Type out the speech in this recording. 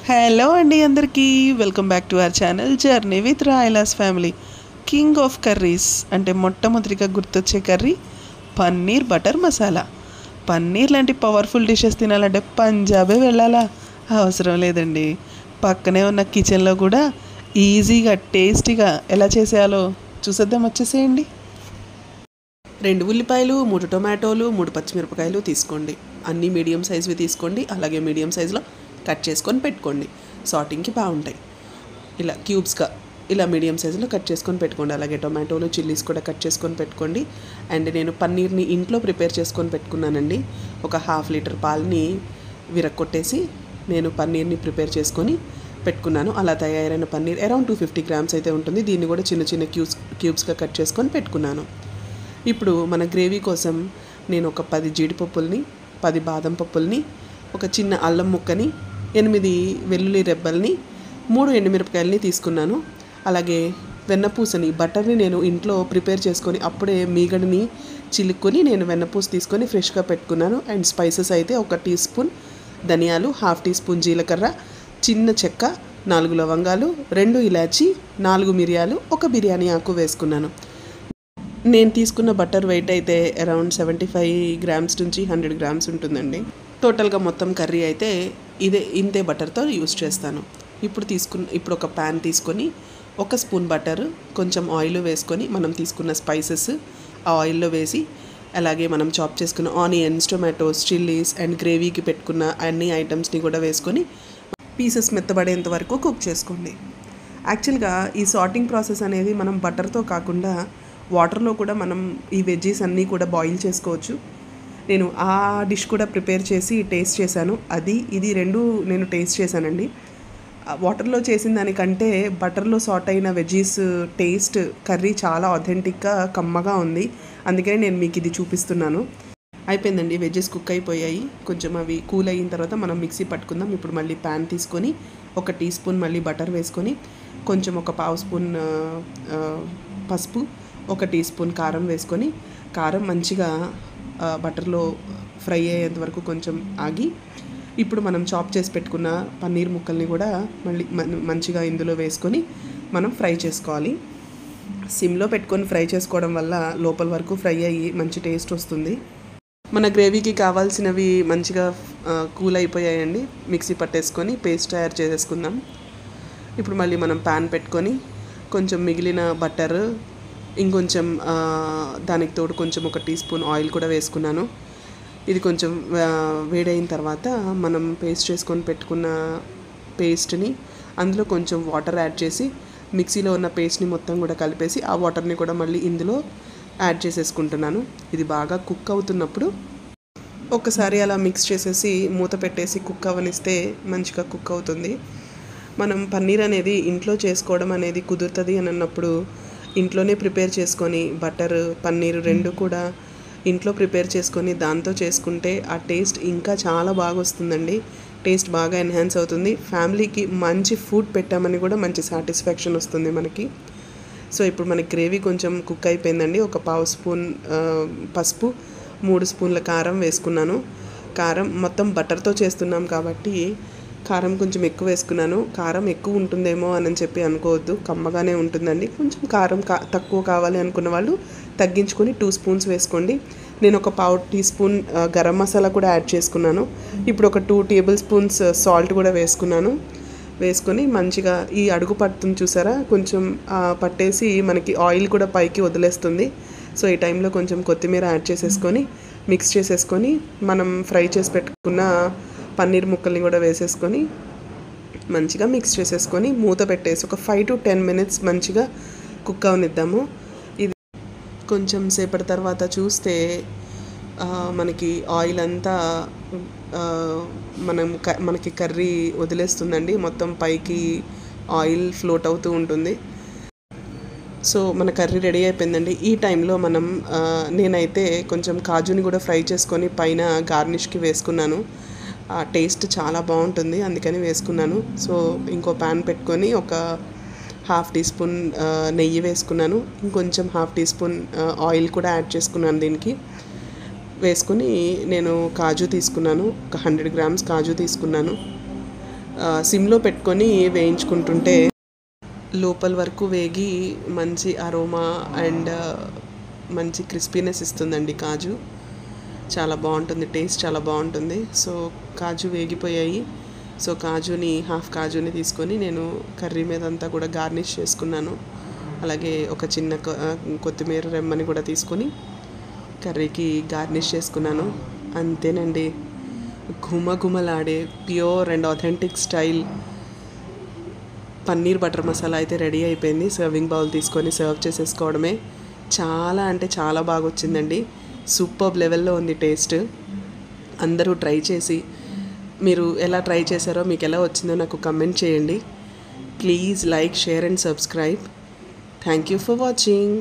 Hello అండి అందరికీ welcome back to our channel journey with Rayalas family. King of curries అంటే మొట్టమొదటిగా గుర్తొచ్చే కర్రీ పన్నీర్ బటర్ మసాలా. పన్నీర్ లాంటి పవర్ఫుల్ డిషెస్ తినాలంటే పంజాబే వెళ్ళాలా? అవసరం లేదండి. పక్కనే ఉన్న కిచెన్లో కూడా ఈజీగా టేస్టీగా ఎలా చేసేయాలో చూసేద్దాం, వచ్చేసేయండి. 2 ఉల్లిపాయలు, 3 టొమాటోలు, 3 పచ్చిమిరపకాయలు తీసుకోండి. అన్నీ మీడియం సైజ్వి తీసుకోండి. అలాగే మీడియం సైజులో కట్ చేసుకొని పెట్టుకోండి. సాటింగ్కి బాగుంటాయి. ఇలా క్యూబ్స్గా ఇలా మీడియం సైజులో కట్ చేసుకొని పెట్టుకోండి. అలాగే టొమాటోలు, చిల్లీస్ కూడా కట్ చేసుకొని పెట్టుకోండి. అండ్ నేను పన్నీర్ని ఇంట్లో ప్రిపేర్ చేసుకొని పెట్టుకున్నానండి. ఒక 1/2 లీటర్ పాలని విరక్కొట్టేసి నేను పన్నీర్ని ప్రిపేర్ చేసుకొని పెట్టుకున్నాను. అలా తయారైన పన్నీర్ అరౌండ్ 250 గ్రామ్స్ అయితే ఉంటుంది. దీన్ని కూడా చిన్న చిన్న క్యూబ్స్గా కట్ చేసుకొని పెట్టుకున్నాను. ఇప్పుడు మన గ్రేవీ కోసం నేను ఒక 10 జీడిపప్పుల్ని, 10 బాదం పప్పుల్ని, ఒక చిన్న అల్లం ముక్కని, 8 వెల్లుల్లి రెబ్బల్ని, 3 ఎండుమిరపకాయలని తీసుకున్నాను. అలాగే వెన్నపూసని, బటర్ని నేను ఇంట్లో ప్రిపేర్ చేసుకొని అప్పుడే మీగడని చిలుక్కొని నేను వెన్నపూస తీసుకొని ఫ్రెష్గా పెట్టుకున్నాను. అండ్ స్పైసెస్ అయితే 1 టీ స్పూన్ ధనియాలు, 1/2 టీ స్పూన్ జీలకర్ర, చిన్న చెక్క, 4 లవంగాలు, 2 ఇలాచి, 4 మిరియాలు, 1 బిర్యానీ ఆకు వేసుకున్నాను. నేను తీసుకున్న బటర్ వెయిట్ అయితే అరౌండ్ 75 గ్రామ్స్ నుంచి 100 గ్రామ్స్ ఉంటుందండి. టోటల్గా మొత్తం కర్రీ అయితే ఇంతే బటర్తో యూస్ చేస్తాను. ఇప్పుడు ఒక ప్యాన్ తీసుకొని 1 స్పూన్ బటర్, కొంచెం ఆయిల్ వేసుకొని మనం తీసుకున్న స్పైసెస్ ఆ ఆయిల్లో వేసి, అలాగే మనం చాప్ చేసుకున్న ఆనియన్స్, టొమాటోస్, చిల్లీస్ అండ్ గ్రేవీకి పెట్టుకున్న అన్ని ఐటమ్స్ని కూడా వేసుకొని పీసెస్ మెత్తబడేంత వరకు కుక్ చేసుకోండి. యాక్చువల్గా ఈ సార్టింగ్ ప్రాసెస్ అనేది మనం బటర్తో కాకుండా వాటర్లో కూడా మనం ఈ వెజ్జీస్ అన్నీ కూడా బాయిల్ చేసుకోవచ్చు. నేను ఆ డిష్ కూడా ప్రిపేర్ చేసి టేస్ట్ చేశాను. ఇది 2 నేను టేస్ట్ చేశానండి. వాటర్లో చేసిన దానికంటే బటర్లో సార్ట్ అయిన వెజ్జీస్ టేస్ట్ కర్రీ చాలా ఆథెంటిక్గా కమ్మగా ఉంది. అందుకని నేను మీకు ఇది చూపిస్తున్నాను. అయిపోయిందండి, వెజ్జెస్ కుక్ అయిపోయాయి. కొంచెం అవి కూల్ అయిన తర్వాత మనం మిక్సీ పట్టుకుందాం. ఇప్పుడు మళ్ళీ ప్యాన్ తీసుకొని 1 టీ స్పూన్ మళ్ళీ బటర్ వేసుకొని, కొంచెం ఒక 1/2 స్పూన్ పసుపు, 1 టీ స్పూన్ కారం వేసుకొని, కారం మంచిగా బటర్లో ఫ్రై అయ్యేంత వరకు కొంచెం ఆగి, ఇప్పుడు మనం చాప్ చేసి పెట్టుకున్న పన్నీర్ ముక్కల్ని కూడా మళ్ళీ మంచిగా ఇందులో వేసుకొని మనం ఫ్రై చేసుకోవాలి. సిమ్లో పెట్టుకొని ఫ్రై చేసుకోవడం వల్ల లోపల వరకు ఫ్రై అయ్యి మంచి టేస్ట్ వస్తుంది. మన గ్రేవీకి కావాల్సినవి మంచిగా కూల్ అయిపోయాయండి. మిక్సీ పట్టేసుకొని పేస్ట్ తయారు చేసేసుకుందాం. ఇప్పుడు మళ్ళీ మనం ప్యాన్ పెట్టుకొని కొంచెం మిగిలిన బటర్, ఇంకొంచెం దానికి తోడు కొంచెం 1 టీ స్పూన్ ఆయిల్ కూడా వేసుకున్నాను. ఇది కొంచెం వేడైన తర్వాత మనం పేస్ట్ చేసుకొని పెట్టుకున్న పేస్ట్ని అందులో కొంచెం వాటర్ యాడ్ చేసి, మిక్సీలో ఉన్న పేస్ట్ని మొత్తం కూడా కలిపేసి ఆ వాటర్ని కూడా మళ్ళీ ఇందులో యాడ్ చేసేసుకుంటున్నాను. ఇది బాగా కుక్ అవుతున్నప్పుడు ఒక్కసారి అలా మిక్స్ చేసేసి మూత పెట్టేసి కుక్ అవనిస్తే మంచిగా కుక్ అవుతుంది. మనం పన్నీర్ అనేది ఇంట్లో చేసుకోవడం అనేది కుదురుతుంది అని అన్నప్పుడు ఇంట్లోనే ప్రిపేర్ చేసుకొని బటర్, పన్నీర్ 2 కూడా ఇంట్లో ప్రిపేర్ చేసుకొని దాంతో చేసుకుంటే ఆ టేస్ట్ ఇంకా చాలా బాగా వస్తుందండి. టేస్ట్ బాగా ఎన్హాన్స్ అవుతుంది. ఫ్యామిలీకి మంచి ఫుడ్ పెట్టామని కూడా మంచి సాటిస్ఫాక్షన్ వస్తుంది మనకి. సో ఇప్పుడు మనకి గ్రేవీ కొంచెం కుక్ అయిపోయిందండి. ఒక 1/2 స్పూన్ పసుపు, 3 స్పూన్ల కారం వేసుకున్నాను. కారం మొత్తం బటర్తో చేస్తున్నాం కాబట్టి కారం కొంచెం ఎక్కువ వేసుకున్నాను. కారం ఎక్కువ ఉంటుందేమో అని చెప్పి అనుకోవద్దు, కమ్మగానే ఉంటుందండి. కొంచెం కారం తక్కువ కావాలి అనుకున్న వాళ్ళు తగ్గించుకొని 2 స్పూన్స్ వేసుకోండి. నేను ఒక 1/2 టీ స్పూన్ గరం మసాలా కూడా యాడ్ చేసుకున్నాను. ఇప్పుడు ఒక 2 టేబుల్ స్పూన్స్ సాల్ట్ కూడా వేసుకొని మంచిగా ఈ అడుగు పడుతుంది చూసారా, కొంచెం పట్టేసి మనకి ఆయిల్ కూడా పైకి వదిలేస్తుంది. సో ఈ టైంలో కొంచెం కొత్తిమీర యాడ్ చేసేసుకొని మిక్స్ చేసేసుకొని మనం ఫ్రై చేసి పెట్టుకున్న పన్నీర్ ముక్కల్ని కూడా వేసేసుకొని మంచిగా మిక్స్ చేసేసుకొని మూత పెట్టేసి ఒక 5 to 10 మినిట్స్ మంచిగా కుక్ అవనిద్దాము. ఇది కొంచెం సేపటి తర్వాత చూస్తే మనకి ఆయిల్ అంతా మనకి కర్రీ వదిలేస్తుందండి. మొత్తం పైకి ఆయిల్ ఫ్లోట్ అవుతూ ఉంటుంది. సో మన కర్రీ రెడీ అయిపోయిందండి. ఈ టైంలో నేనైతే కొంచెం కాజుని కూడా ఫ్రై చేసుకొని పైన గార్నిష్కి వేసుకున్నాను. టేస్ట్ చాలా బాగుంటుంది, అందుకని వేసుకున్నాను. సో ఇంకో ప్యాన్ పెట్టుకొని ఒక 1/2 టీ స్పూన్ నెయ్యి వేసుకున్నాను. ఇంకొంచెం 1/2 టీ స్పూన్ ఆయిల్ కూడా యాడ్ చేసుకున్నాను. దీనికి వేసుకొని నేను కాజు తీసుకున్నాను. ఒక 100 గ్రామ్స్ కాజు తీసుకున్నాను. సిమ్లో పెట్టుకొని వేయించుకుంటుంటే లోపల వరకు వేగి మంచి అరోమా అండ్ మంచి క్రిస్పీనెస్ ఇస్తుందండి కాజు. చాలా బాగుంటుంది, టేస్ట్ చాలా బాగుంటుంది. సో కాజు వేగిపోయాయి. సో హాఫ్ కాజుని తీసుకొని నేను కర్రీ మీద అంతా కూడా గార్నిష్ చేసుకున్నాను. అలాగే ఒక చిన్న కొత్తిమీర రెమ్మని కూడా తీసుకొని కర్రీకి గార్నిష్ చేసుకున్నాను. అంతేనండి, ఘుమఘుమలాడే pure and authentic style paneer butter masala అయితే రెడీ అయిపోయింది. సర్వింగ్ బౌల్ తీసుకొని సర్వ్ చేసేసుకోవడమే. చాలా అంటే చాలా బాగా వచ్చిందండి. సూపర్ లెవెల్లో ఉంది టేస్ట్. అందరూ ట్రై చేసి మీరు ఎలా ట్రై చేశారో, మీకు ఎలా వచ్చిందో నాకు కమెంట్ చేయండి. Please like, share and subscribe. Thank you for watching.